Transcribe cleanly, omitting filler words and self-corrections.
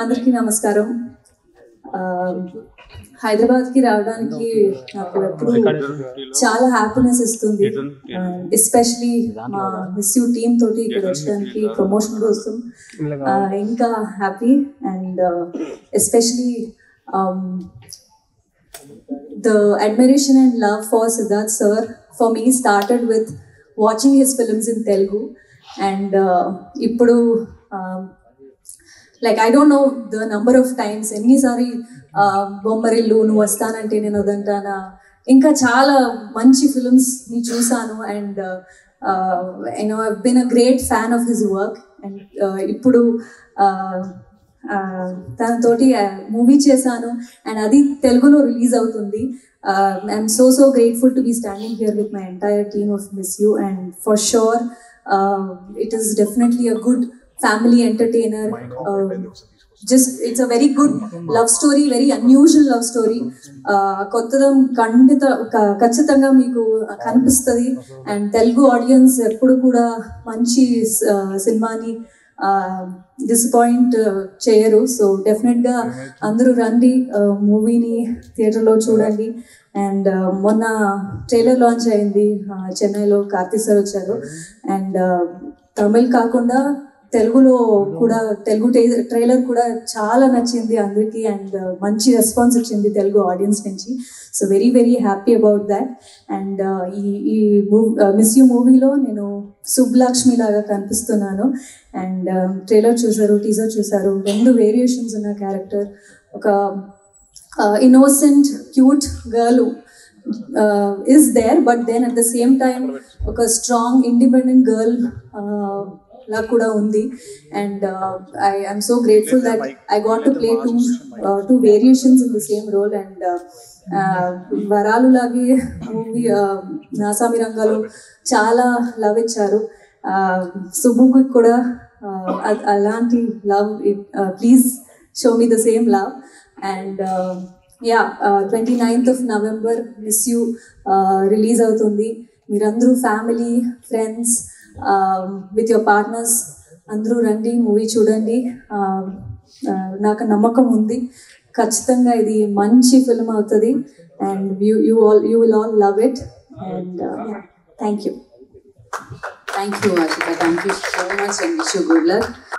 అందరికీ నమస్కారం. హైదరాబాద్ కి రావడానికి నాకు ఎప్పుడు చాలా హ్యాపీనెస్ ఇస్తుంది. ఎస్పెషలీ మా మిస్ యూ టీమ్ తోటి ఇక్కడ వచ్చడానికి ప్రమోషన్ కోసం ఇంకా happy. And especially the admiration and love for Siddharth sir for me started with watching his films in Telugu, and ippudu like I don't know the number of times enni sari bommarillu nu vastanante nenu adantana inka chaala manchi films ni chusanu, and you know, I've been a great fan of his work. And ippudu తనతోటి movie చేశాను, and అది తెలుగులో release అవుతుంది. I'm so grateful to be standing here with my entire team of Miss You, and for sure it is definitely a good family entertainer. Just it's a very good love story, very unusual love story. కొత్తదం ఖచ్చితంగా మీకు కనిపిస్తుంది, and Telugu audience ఎప్పుడు కూడా మంచి సినిమాని disappoint చేయరు. So డెఫినెట్గా అందరూ రండి, మూవీని థియేటర్లో చూడండి. అండ్ మొన్న ట్రైలర్ లాంచ్ అయింది చెన్నైలో, కార్తీక్ సార్ వచ్చారు. అండ్ తమిళ్ కాకుండా తెలుగులో కూడా తెలుగు ట్రైలర్ కూడా చాలా నచ్చింది అందరికీ, అండ్ మంచి రెస్పాన్స్ వచ్చింది తెలుగు ఆడియన్స్ నుంచి. So very happy about that. And ఈ మిస్ యూ మూవీలో నేను సుబ్బలక్ష్మి లాగా కనిపిస్తున్నాను. అండ్ ట్రైలర్ చూసారు, టీజర్ చూసారు, 2 వేరియేషన్స్ ఉన్న క్యారెక్టర్. ఒక innocent cute girl is there, but then at the same time ఒక స్ట్రాంగ్ ఇండిపెండెంట్ గర్ల్ లా కూడా ఉంది. And I'm so grateful that I got to play two variations in the same role. And వరాలు లాగే movie Naa Saami రంగాలో చాలా love ఇచ్చారు. సుబ్బుకి కూడా అలాంటి love, please show me the same love. And 29th of November miss you release అవుతుంది. మీరందరూ family, friends, with your partners అందరూ రండి, మూవీ చూడండి. నాకు నమ్మకం ఉంది ఖచ్చితంగా ఇది మంచి ఫిల్మ్ అవుతుంది. And you will all love it. And thank you. Thank you, Ashika. Thank you so much, and wish you good luck.